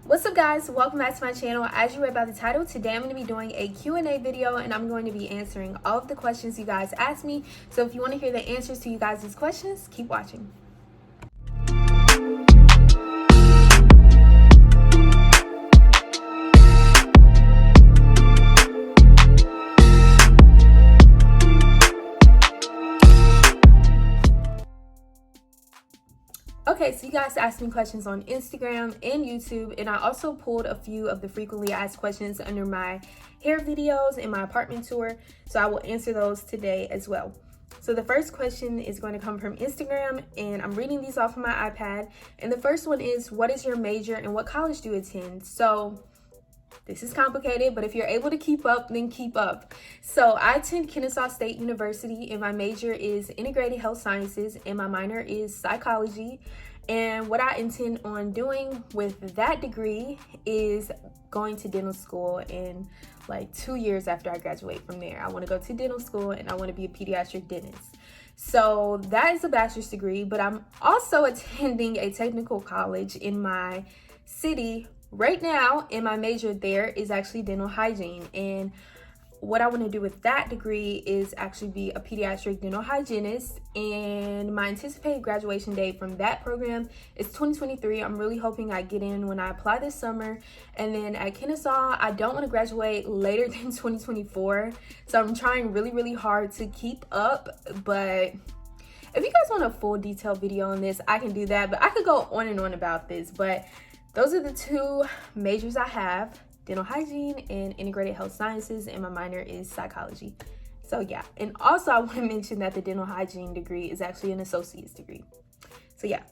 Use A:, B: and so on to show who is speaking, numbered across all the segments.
A: What's up guys, welcome back to my channel. As you read by the title, today I'm going to be doing a Q&A video and I'm going to be answering all of the questions you guys asked me. So if you want to hear the answers to you guys' questions, keep watching. Okay, so you guys asked me questions on Instagram and YouTube, and I also pulled a few of the frequently asked questions under my hair videos and my apartment tour, so I will answer those today as well. So the first question is going to come from Instagram, and I'm reading these off of my iPad, and the first one is, what is your major and what college do you attend? So this is complicated, but if you're able to keep up, then keep up. So I attend Kennesaw State University, and my major is integrated health sciences, and my minor is psychology. And what I intend on doing with that degree is going to dental school in like 2 years after I graduate from there. I want to go to dental school and I want to be a pediatric dentist. So that is a bachelor's degree, but I'm also attending a technical college in my city right now, and my major there is actually dental hygiene. And what I want to do with that degree is actually be a pediatric dental hygienist, and my anticipated graduation date from that program is 2023. I'm really hoping I get in when I apply this summer. And then at Kennesaw, I don't want to graduate later than 2024, so I'm trying really hard to keep up. But if you guys want a full detailed video on this, I can do that, but I could go on and on about this. But those are the two majors I have: dental hygiene and integrated health sciences, and my minor is psychology. So yeah, and also I want to mention that the dental hygiene degree is actually an associate's degree. So yeah.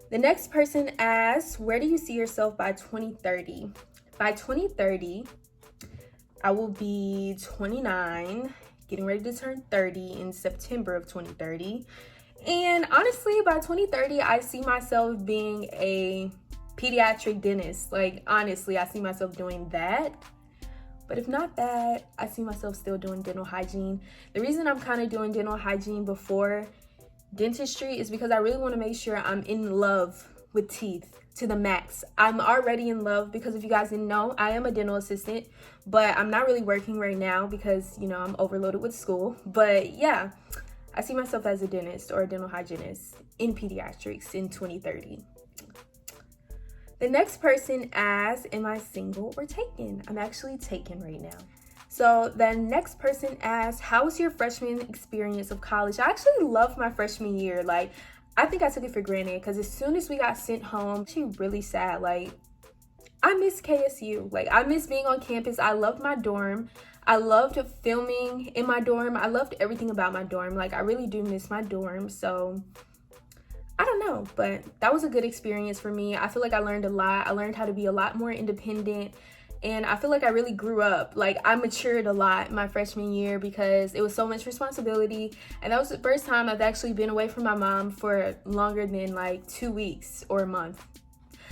A: The next person asks, where do you see yourself by 2030? By 2030, I will be 29, getting ready to turn 30 in September of 2030. And honestly, by 2030, I see myself being a pediatric dentist. Like, honestly, I see myself doing that. But if not that, I see myself still doing dental hygiene. The reason I'm kind of doing dental hygiene before dentistry is because I really want to make sure I'm in love with teeth to the max. I'm already in love because, if you guys didn't know, I am a dental assistant, but I'm not really working right now because, you know, I'm overloaded with school. But yeah, I see myself as a dentist or a dental hygienist in pediatrics in 2030. The next person asks, am I single or taken? I'm actually taken right now. So the next person asks, how was your freshman experience of college? I actually loved my freshman year. Like, I think I took it for granted because as soon as we got sent home, actually really sad. Like, I miss KSU. Like, I miss being on campus. I loved my dorm. I loved filming in my dorm. I loved everything about my dorm. Like, I really do miss my dorm. So I don't know, but that was a good experience for me. I feel like I learned a lot. I learned how to be a lot more independent, and I feel like I really grew up. Like, I matured a lot my freshman year because it was so much responsibility, and that was the first time I've actually been away from my mom for longer than like 2 weeks or a month.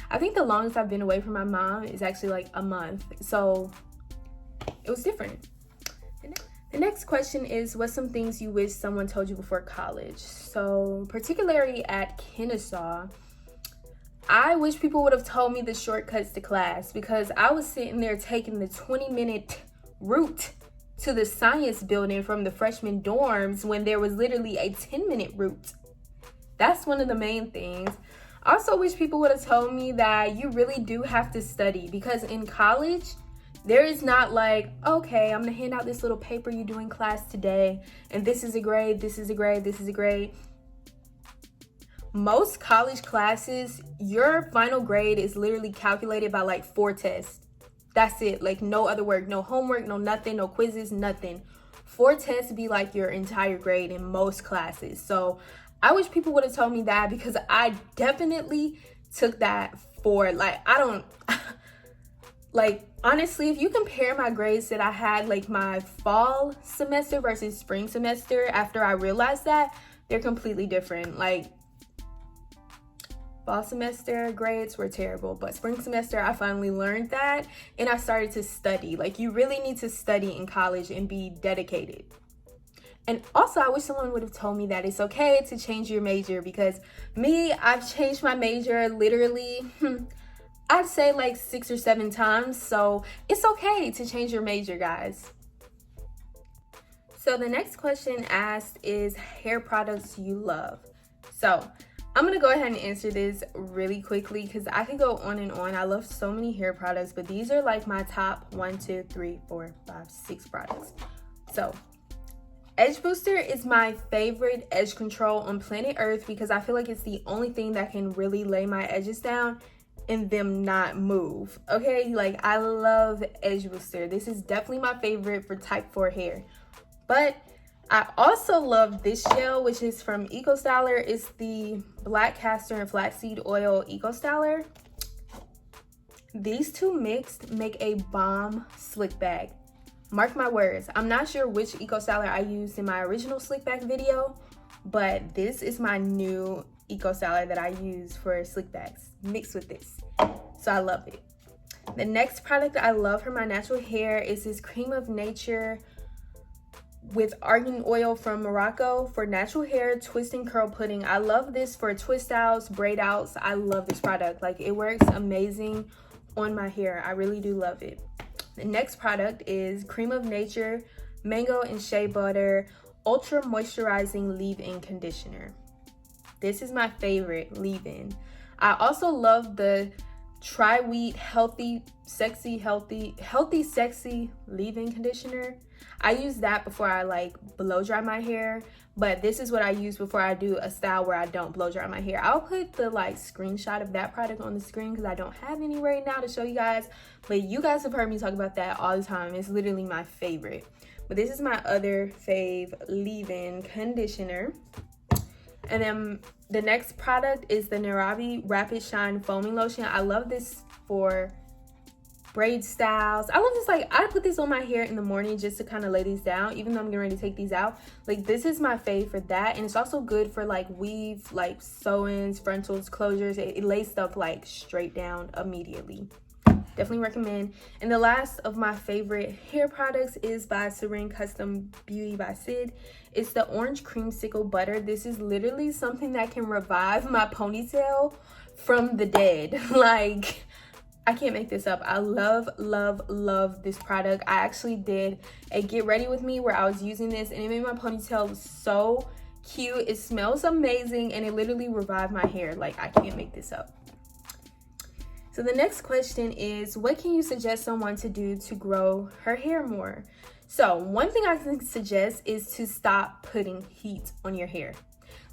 A: I think the longest I've been away from my mom is actually like a month, so it was different. The next question is, what's some things you wish someone told you before college? So particularly at Kennesaw, I wish people would have told me the shortcuts to class, because I was sitting there taking the 20-minute route to the science building from the freshman dorms when there was literally a 10-minute route. That's one of the main things. I also wish people would have told me that you really do have to study, because in college, there is not like, okay, I'm gonna hand out this little paper you do in class today, and this is a grade, this is a grade, this is a grade. Most college classes, your final grade is literally calculated by like 4 tests. That's it. Like, no other work, no homework, no nothing, no quizzes, nothing. 4 tests be like your entire grade in most classes. So I wish people would have told me that, because I definitely took that for, like, I don't like, honestly, if you compare my grades that I had like my fall semester versus spring semester, after I realized that, they're completely different. Like, fall semester grades were terrible, but spring semester I finally learned that and I started to study. Like, you really need to study in college and be dedicated. And also, I wish someone would have told me that it's okay to change your major, because me, I've changed my major literally I'd say like 6 or 7 times. So it's okay to change your major, guys. So the next question asked is hair products you love. So I'm gonna go ahead and answer this really quickly because I could go on and on. I love so many hair products, but these are like my top 1, 2, 3, 4, 5, 6 products. So Edge Booster is my favorite edge control on planet Earth because I feel like it's the only thing that can really lay my edges down and them not move. Okay, like I love Edge Booster. This is definitely my favorite for type 4 hair. But I also love this gel, which is from Eco Styler. It's the black castor and flaxseed oil Eco Styler. These two mixed make a bomb slick back. Mark my words. I'm not sure which Eco Styler I used in my original slick back video, but this is my new Eco Styler that I use for slick backs mixed with this. So I love it. The next product I love for my natural hair is this Cream of Nature with argan oil from Morocco for natural hair twist and curl pudding. I love this for twist outs, braid outs. I love this product. Like it works amazing on my hair. I really do love it. The next product is Cream of Nature Mango and Shea Butter Ultra Moisturizing Leave-In Conditioner. This is my favorite leave-in. I also love the Tri-Weed Healthy Sexy Leave-In Conditioner. I use that before I like blow dry my hair, but this is what I use before I do a style where I don't blow dry my hair. I'll put the like screenshot of that product on the screen because I don't have any right now to show you guys, but you guys have heard me talk about that all the time. It's literally my favorite. But this is my other fave leave-in conditioner. And then the next product is the Narabi Rapid Shine Foaming Lotion. I love this for braid styles. I love this, like I put this on my hair in the morning just to kind of lay these down, even though I'm getting ready to take these out. Like this is my fave for that, and it's also good for like weave, like sew-ins, frontals, closures. It lays stuff like straight down immediately. Definitely recommend. And the last of my favorite hair products is by Serene Custom Beauty by Sid. It's the Orange Creamsicle Butter. This is literally something that can revive my ponytail from the dead. Like I can't make this up. I love, love, love this product. I actually did a get ready with me where I was using this and it made my ponytail so cute. It smells amazing and it literally revived my hair. Like I can't make this up. So the next question is, what can you suggest someone to do to grow her hair more? So one thing I can suggest is to stop putting heat on your hair.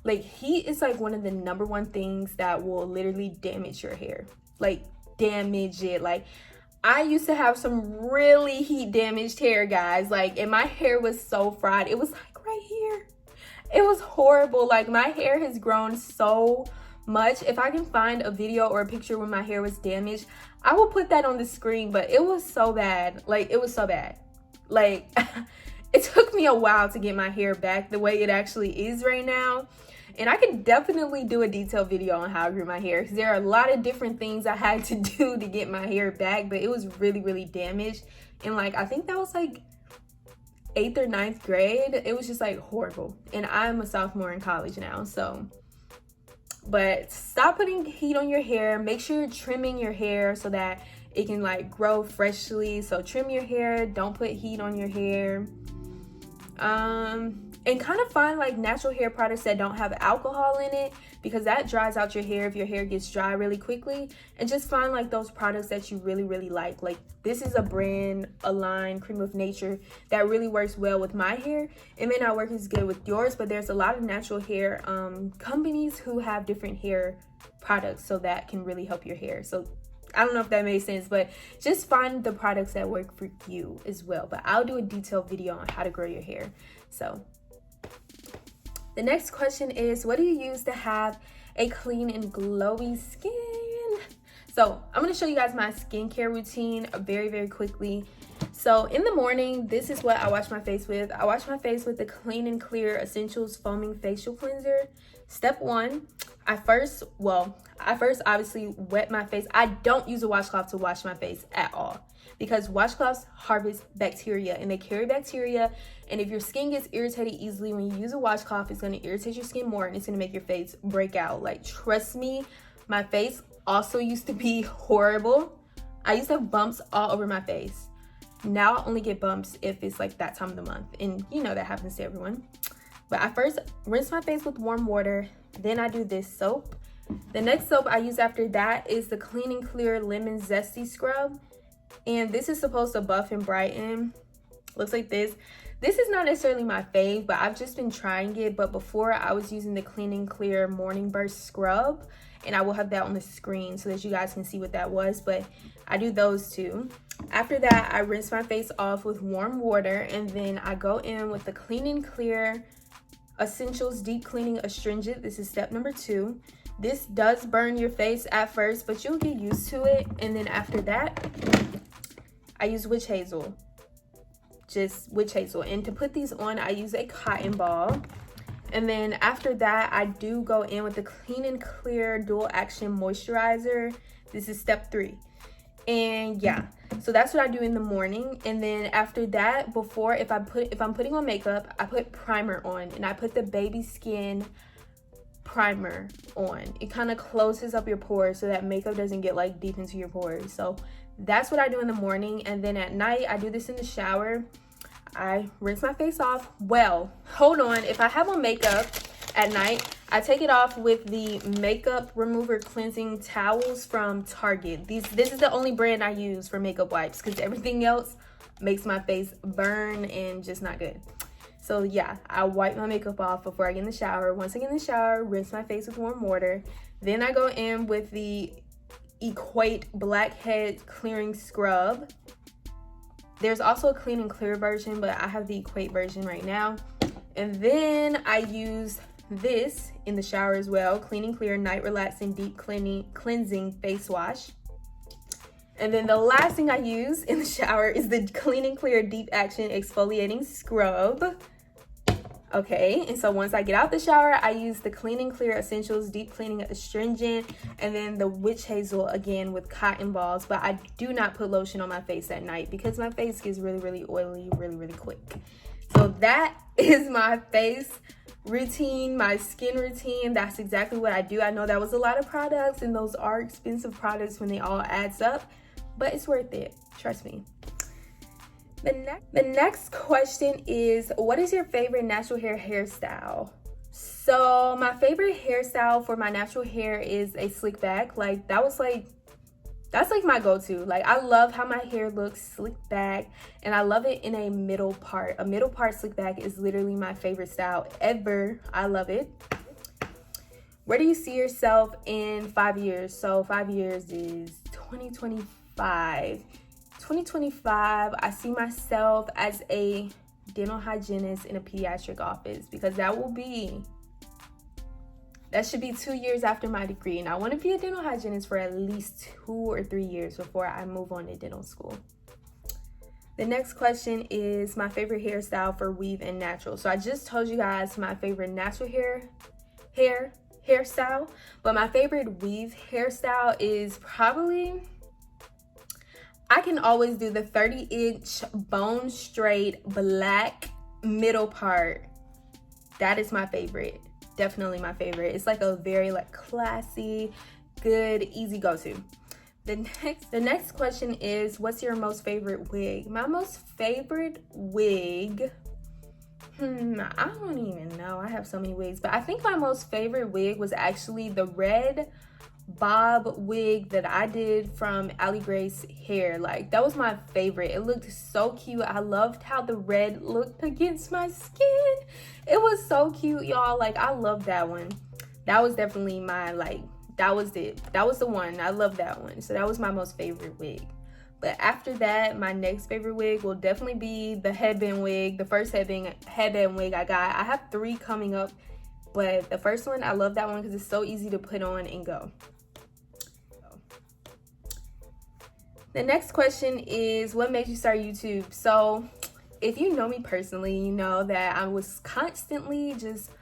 A: Like heat is like one of the #1 things that will literally damage your hair. Like damage it. Like I used to have some really heat damaged hair, guys. Like, and my hair was so fried. It was like right here. It was horrible. Like my hair has grown so much. If I can find a video or a picture when my hair was damaged, I will put that on the screen, but it was so bad. Like it was so bad. Like it took me a while to get my hair back the way it actually is right now. And I can definitely do a detailed video on how I grew my hair because there are a lot of different things I had to do to get my hair back, but it was really, really damaged. And like, I think that was like 8th or 9th grade. It was just like horrible. And I'm a sophomore in college now, so. But stop putting heat on your hair. Make sure you're trimming your hair so that it can like grow freshly. So trim your hair, don't put heat on your hair. And kind of find like natural hair products that don't have alcohol in it because that dries out your hair if your hair gets dry really quickly. And just find like those products that you really, really like. Like this is a brand, a line, Cream of Nature, that really works well with my hair. It may not work as good with yours, but there's a lot of natural hair companies who have different hair products so that can really help your hair. So I don't know if that made sense, but just find the products that work for you as well. But I'll do a detailed video on how to grow your hair. So the next question is, what do you use to have a clean and glowy skin? So I'm going to show you guys my skincare routine very, very quickly. So in the morning, this is what I wash my face with. I wash my face with the Clean and Clear Essentials Foaming Facial Cleanser. Step 1, I first obviously wet my face. I don't use a washcloth to wash my face at all because washcloths harvest bacteria and they carry bacteria. And if your skin gets irritated easily when you use a washcloth, it's going to irritate your skin more and it's going to make your face break out. Like, trust me, my face also used to be horrible. I used to have bumps all over my face. Now I only get bumps if it's like that time of the month, and you know that happens to everyone. But I first rinse my face with warm water, then I do this soap. The next soap I use after that is the Clean and Clear Lemon Zesty Scrub, and this is supposed to buff and brighten. Looks like this. This is not necessarily my fave, but I've just been trying it. But before, I was using the Clean and Clear Morning Burst Scrub, and I will have that on the screen so that you guys can see what that was. But I do those two. After that, I rinse my face off with warm water, and then I go in with the Clean and Clear Essentials Deep Cleaning Astringent. This is step number 2. This does burn your face at first, but you'll get used to it. And then after that, I use witch hazel. Just witch hazel. And to put these on, I use a cotton ball. And then after that, I do go in with the Clean and Clear Dual Action Moisturizer. This is step 3. And yeah, so that's what I do in the morning. And then after that, before, if I'm putting on makeup, I put primer on, and I put the Baby Skin primer on. It kind of closes up your pores so that makeup doesn't get like deep into your pores. So that's what I do in the morning. And then at night, I do this in the shower. I rinse my face off. Well, hold on. If I have on makeup at night, I take it off with the makeup remover cleansing towels from Target. This is the only brand I use for makeup wipes, because everything else makes my face burn and just not good. So yeah, I wipe my makeup off before I get in the shower. Once I get in the shower, rinse my face with warm water. Then I go in with the Equate Blackhead Clearing Scrub. There's also a Clean and Clear version, but I have the Equate version right now. And then I use this in the shower as well, Clean and Clear Night Relaxing Deep Cleansing Face Wash. And then the last thing I use in the shower is the Clean and Clear Deep Action Exfoliating Scrub. Okay, and so once I get out the shower, I use the Clean and Clear Essentials Deep Cleaning Astringent, and then the witch hazel again with cotton balls. But I do not put lotion on my face at night because my face gets really oily really quick. So that is my face routine, my skin routine. That's exactly what I do. I know that was a lot of products, and those are expensive products when they all adds up, but it's worth it, trust me. The next question is, what is your favorite natural hair hairstyle? So my favorite hairstyle for my natural hair is a slick back. That's like my go-to. Like, I love how my hair looks slick back, and I love it in a middle part. A middle part slick back is literally my favorite style ever. I love it. Where do you see yourself in 5 years? So 5 years is 2025. 2025, I see myself as a dental hygienist in a pediatric office, because that should be 2 years after my degree. And I want to be a dental hygienist for at least 2 or 3 years before I move on to dental school. The next question is my favorite hairstyle for weave and natural. So I just told you guys my favorite natural hairstyle, but my favorite weave hairstyle is probably, I can always do the 30-inch bone straight black middle part. That is my favorite. Definitely my favorite. It's like a very classy, good, easy go-to. The next question is, what's your most favorite wig? My most favorite wig, I don't even know. I have so many wigs, but I think my most favorite wig was actually the red bob wig that I did from Allie Grace hair. Like, that was my favorite. It looked so cute. I loved how the red looked against my skin. It was so cute, y'all. Like, I love that one. That was definitely my, that was it. That was the one. I love that one. So that was my most favorite wig. But after that, my next favorite wig will definitely be the headband wig. The first headband wig I got. I have 3 coming up, but the first one, I love that one because it's so easy to put on and go. The next question is, what made you start YouTube? So if you know me personally, you know that I was constantly just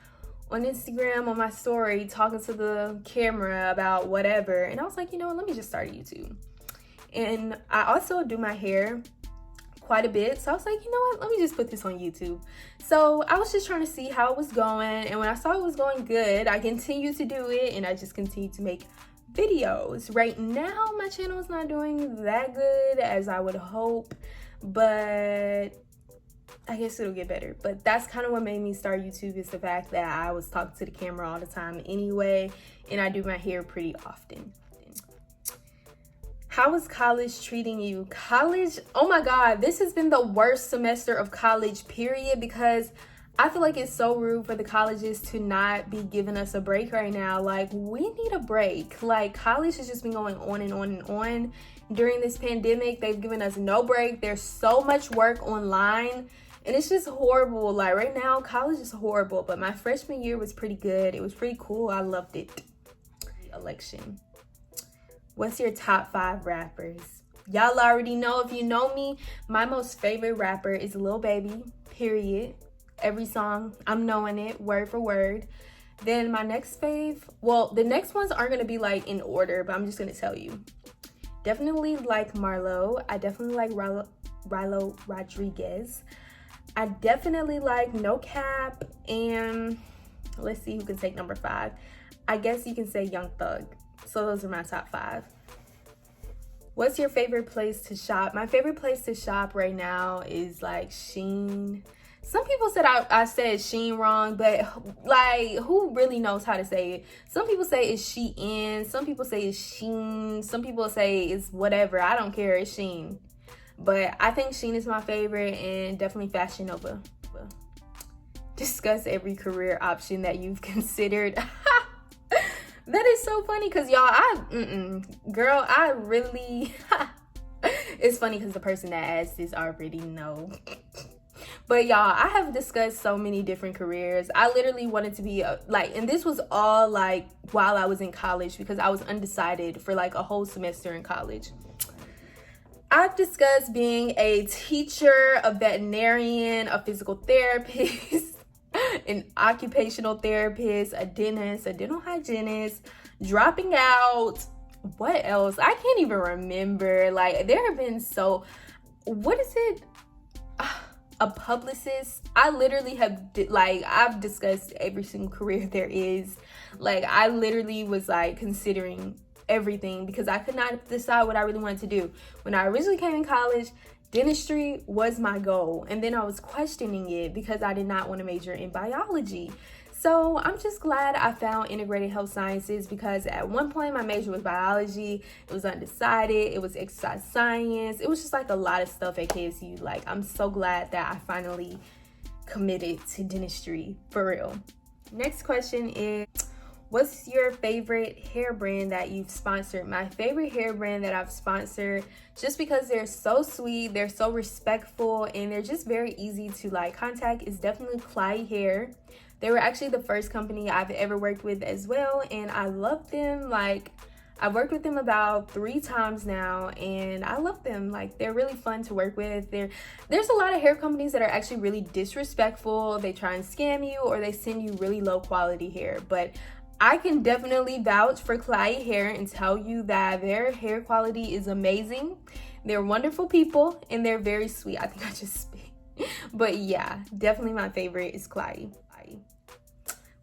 A: on Instagram on my story talking to the camera about whatever. And I was like, you know what, let me just start YouTube. And I also do my hair quite a bit. So I was like, you know what, let me just put this on YouTube. So I was just trying to see how it was going. And when I saw it was going good, I continued to do it, and I just continued to make videos. Right now, my channel is not doing that good as I would hope, but I guess it'll get better. But that's kind of what made me start YouTube, is the fact that I was talking to the camera all the time anyway, and I do my hair pretty often. How is college treating you? College, oh my God, this has been the worst semester of college, period, because I feel like it's so rude for the colleges to not be giving us a break right now. Like, we need a break. Like, college has just been going on and on and on. During this pandemic, they've given us no break. There's so much work online, and it's just horrible. Like, right now, college is horrible, but my freshman year was pretty good. It was pretty cool. I loved it. Election. What's your top 5 rappers? Y'all already know, if you know me, my most favorite rapper is Lil Baby, period. Every song, I'm knowing it word for word. Then my next fave, well, the next ones aren't gonna be like in order, but I'm just gonna tell you. Definitely like Marlo. I definitely like Rilo Rodriguez. I definitely like No Cap, and let's see who can take number 5. I guess you can say Young Thug. So those are my top 5. What's your favorite place to shop? My favorite place to shop right now is like Shein. Some people said I said Shein wrong, but like, who really knows how to say it? Some people say it's Shein. Some people say it's Shein. Some people say it's whatever. I don't care. It's Shein. But I think Shein is my favorite, and definitely Fashion Nova. Discuss every career option that you've considered. That is so funny, because y'all, girl, I really, it's funny because the person that asked this already know. But y'all, I have discussed so many different careers. I literally wanted to be and this was all like while I was in college, because I was undecided for like a whole semester in college. I've discussed being a teacher, a veterinarian, a physical therapist, an occupational therapist, a dentist, a dental hygienist, dropping out. What else? I can't even remember. Like, there have been what is it? A publicist. I literally have I've discussed every single career there is. Like, I literally was like considering everything, because I could not decide what I really wanted to do. When I originally came in college, dentistry was my goal, and then I was questioning it because I did not want to major in biology. So I'm just glad I found integrated health sciences, because at one point my major was biology. It was undecided. It was exercise science. It was just like a lot of stuff at KSU. Like, I'm so glad that I finally committed to dentistry, for real. Next question is, what's your favorite hair brand that you've sponsored? My favorite hair brand that I've sponsored, just because they're so sweet, they're so respectful, and they're just very easy to like contact, is definitely Clyde Hair. They were actually the first company I've ever worked with as well, and I love them. Like, I've worked with them about 3 times now, and I love them. Like, they're really fun to work with. There's a lot of hair companies that are actually really disrespectful. They try and scam you, or they send you really low quality hair, but I can definitely vouch for Clyde Hair and tell you that their hair quality is amazing. They're wonderful people, and they're very sweet. I think I just spit. But yeah, definitely my favorite is Clyde.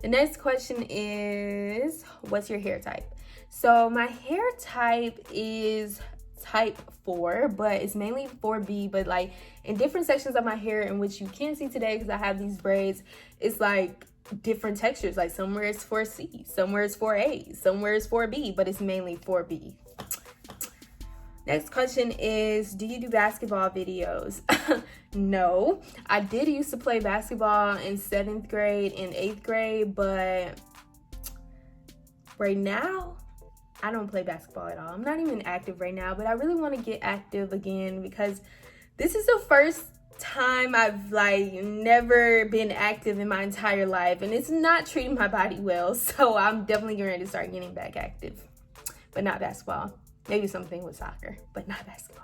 A: The next question is, what's your hair type? So my hair type is type 4, but it's mainly 4B, but like in different sections of my hair, in which you can't see today because I have these braids, it's like different textures. Like, somewhere it's 4C, somewhere it's 4A, somewhere it's 4B, but it's mainly 4B. Next question is, do you do basketball videos? No, I did used to play basketball in 7th grade and 8th grade, but right now I don't play basketball at all. I'm not even active right now, but I really want to get active again, because this is the first time I've like never been active in my entire life, and it's not treating my body well. So I'm definitely ready to start getting back active, but not basketball. Maybe something with soccer, but not basketball.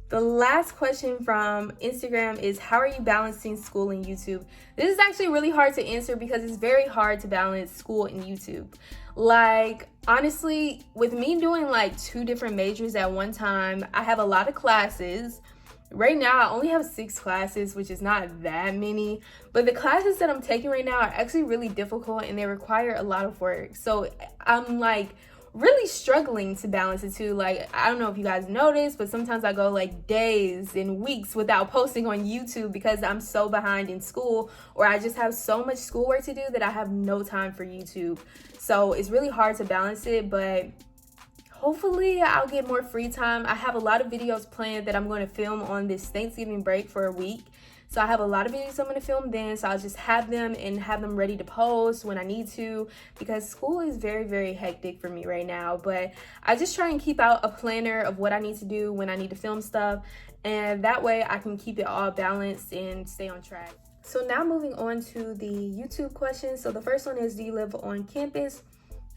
A: The last question from Instagram is, how are you balancing school and YouTube? This is actually really hard to answer, because it's very hard to balance school and YouTube. Like, honestly, with me doing like 2 different majors at one time, I have a lot of classes, Right now, I only have 6 classes, which is not that many, but the classes that I'm taking right now are actually really difficult and they require a lot of work. So I'm like really struggling to balance the two. Like, I don't know if you guys noticed, but sometimes I go like days and weeks without posting on YouTube because I'm so behind in school, or I just have so much schoolwork to do that I have no time for YouTube. So it's really hard to balance it, but hopefully I'll get more free time. I have a lot of videos planned that I'm going to film on this Thanksgiving break for a week. So I have a lot of videos I'm going to film then. So I'll just have them and have them ready to post when I need to, because school is very, very hectic for me right now. But I just try and keep out a planner of what I need to do when I need to film stuff. And that way I can keep it all balanced and stay on track. So now moving on to the YouTube questions. So the first one is, do you live on campus?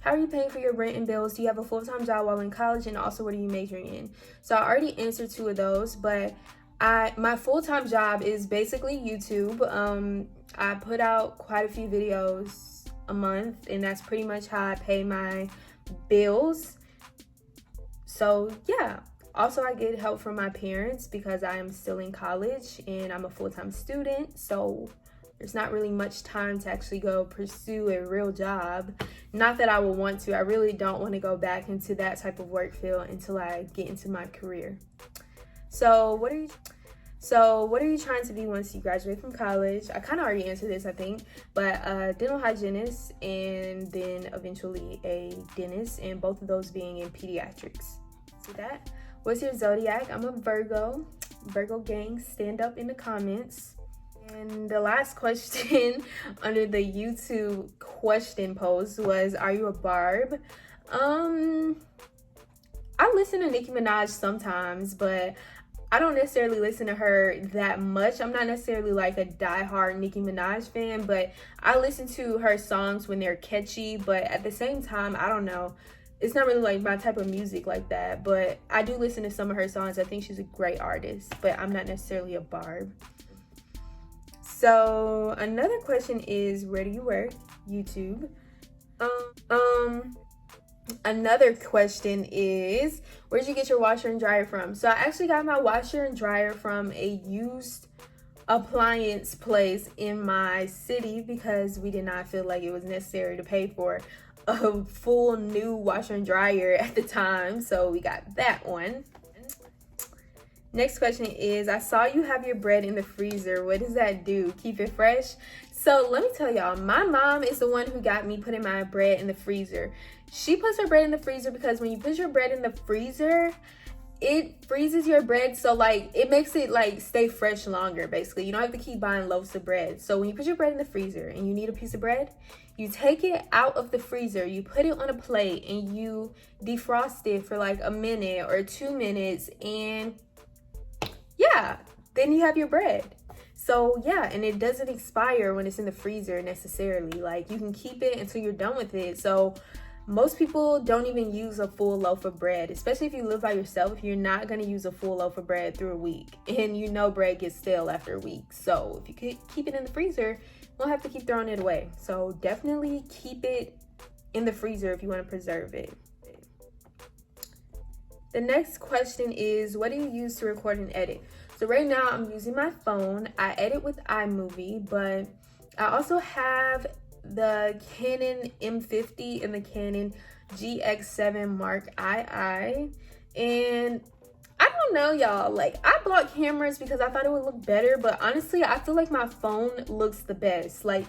A: How are you paying for your rent and bills? Do you have a full-time job while in college? And also, what are you majoring in? So I already answered 2 of those, but my full-time job is basically YouTube. I put out quite a few videos a month, and that's pretty much how I pay my bills. So yeah. Also, I get help from my parents because I am still in college and I'm a full-time student. So there's not really much time to actually go pursue a real job. Not that I would want to. I really don't want to go back into that type of work field until I get into my career. So what are you trying to be once you graduate from college? I kind of already answered this, I think, but dental hygienist and then eventually a dentist, and both of those being in pediatrics. See that? What's your zodiac? I'm a Virgo. Virgo gang, stand up in the comments. And the last question under the YouTube question post was, are you a barb? I listen to Nicki Minaj sometimes, but I don't necessarily listen to her that much. I'm not necessarily like a diehard Nicki Minaj fan, but I listen to her songs when they're catchy. But at the same time, I don't know. It's not really like my type of music like that, but I do listen to some of her songs. I think she's a great artist, but I'm not necessarily a barb. So another question is, where do you work? YouTube. Another question is, where'd you get your washer and dryer from? So I actually got my washer and dryer from a used appliance place in my city because we did not feel like it was necessary to pay for a full new washer and dryer at the time. So we got that one. Next question is, I saw you have your bread in the freezer. What does that do? Keep it fresh? So let me tell y'all, my mom is the one who got me putting my bread in the freezer. She puts her bread in the freezer because when you put your bread in the freezer, it freezes your bread. So like, it makes it like stay fresh longer, basically. You don't have to keep buying loaves of bread. So when you put your bread in the freezer and you need a piece of bread, you take it out of the freezer, you put it on a plate and you defrost it for like a minute or 2 minutes, and yeah, then you have your bread. So yeah, and it doesn't expire when it's in the freezer necessarily. Like, you can keep it until you're done with it. So most people don't even use a full loaf of bread, especially if you live by yourself. You're not going to use a full loaf of bread through a week, and you know bread gets stale after a week. So if you could keep it in the freezer, you won't have to keep throwing it away. So definitely keep it in the freezer if you want to preserve it. The next question is, what do you use to record and edit? So right now I'm using my phone. I edit with iMovie, but I also have the Canon M50 and the Canon GX7 Mark II. And I don't know, y'all, like, I bought cameras because I thought it would look better, but honestly, I feel like my phone looks the best. Like,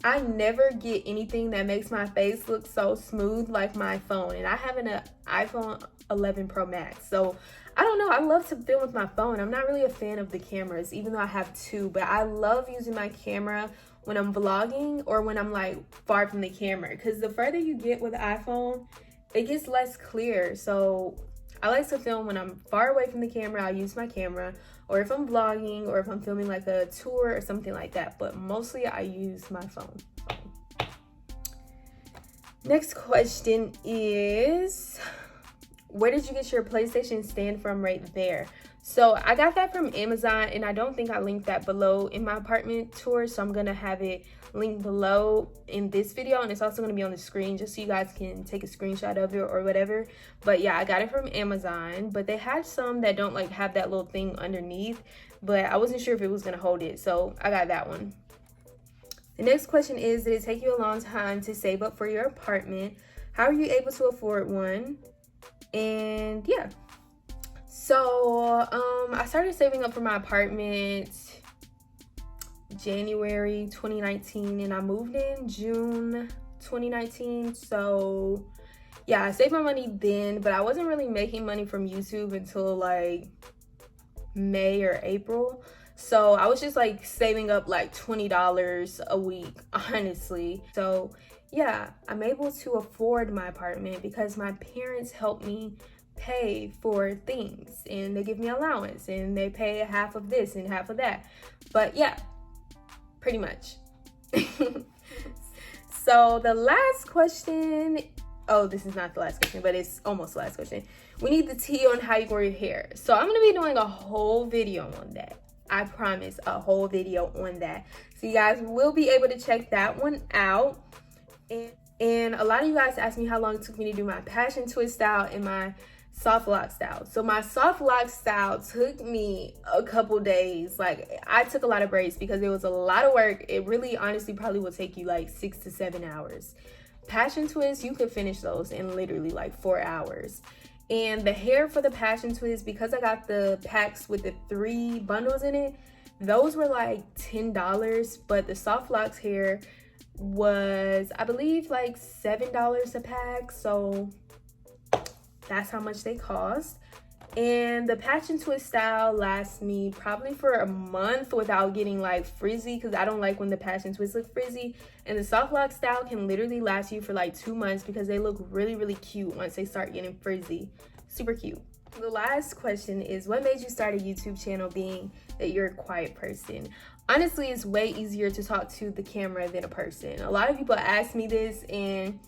A: I never get anything that makes my face look so smooth like my phone. And I have an iPhone 11 Pro Max. So I don't know, I love to film with my phone. I'm not really a fan of the cameras, even though I have 2, but I love using my camera when I'm vlogging or when I'm like far from the camera, because the further you get with the iPhone, it gets less clear. So I like to film when I'm far away from the camera. I'll use my camera, or if I'm vlogging or if I'm filming like a tour or something like that, but mostly I use my phone. Next question is, where did you get your PlayStation stand from? Right there. So I got that from Amazon, and I don't think I linked that below in my apartment tour, so I'm gonna have it linked below in this video, and it's also gonna be on the screen just so you guys can take a screenshot of it or whatever. But yeah, I got it from Amazon, but they had some that don't like have that little thing underneath, but I wasn't sure if it was gonna hold it, so I got that one. The next question is, did it take you a long time to save up for your apartment? How are you able to afford one? And yeah. So I started saving up for my apartment January 2019, and I moved in June 2019. So yeah, I saved my money then, but I wasn't really making money from YouTube until like May or April. So I was just like saving up like $20 a week, honestly. So yeah, I'm able to afford my apartment because my parents helped me pay for things, and they give me allowance, and they pay half of this and half of that. But yeah, pretty much. So the last question, oh, this is not the last question, but it's almost the last question. We need the tea on how you grow your hair. So I'm gonna be doing a whole video on that. I promise, a whole video on that. So you guys will be able to check that one out. And a lot of you guys asked me how long it took me to do my passion twist style and my soft lock style. So my soft lock style took me a couple days. Like, I took a lot of breaks because it was a lot of work. It really honestly probably will take you like 6 to 7 hours. Passion twist, you could finish those in literally like 4 hours. And the hair for the passion twist, because I got the packs with the 3 bundles in it, those were like $10, but the soft locks hair was, I believe, like $7 a pack. So that's how much they cost. And the passion twist style lasts me probably for a month without getting like frizzy, because I don't like when the passion twists look frizzy. And the soft lock style can literally last you for like 2 months because they look really, really cute once they start getting frizzy. Super cute. The last question is, what made you start a YouTube channel, being that you're a quiet person? Honestly, it's way easier to talk to the camera than a person. A lot of people ask me this, and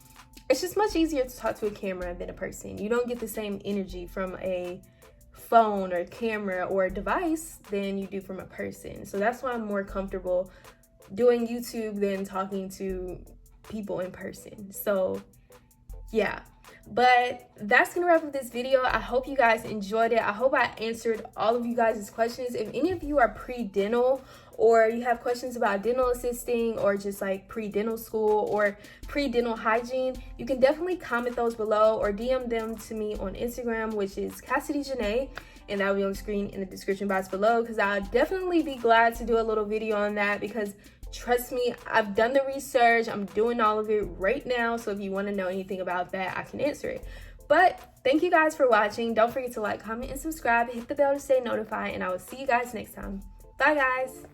A: it's just much easier to talk to a camera than a person. You don't get the same energy from a phone or camera or a device than you do from a person. So that's why I'm more comfortable doing YouTube than talking to people in person. So yeah, but that's gonna wrap up this video. I hope you guys enjoyed it. I hope I answered all of you guys' questions. If any of you are pre-dental, or you have questions about dental assisting, or just like pre-dental school or pre-dental hygiene, you can definitely comment those below or DM them to me on Instagram, which is Cassidy Janae, and that will be on the screen in the description box below, because I'll definitely be glad to do a little video on that, because trust me, I've done the research. I'm doing all of it right now. So if you want to know anything about that, I can answer it. But thank you guys for watching. Don't forget to like, comment, and subscribe. Hit the bell to stay notified, and I will see you guys next time. Bye, guys.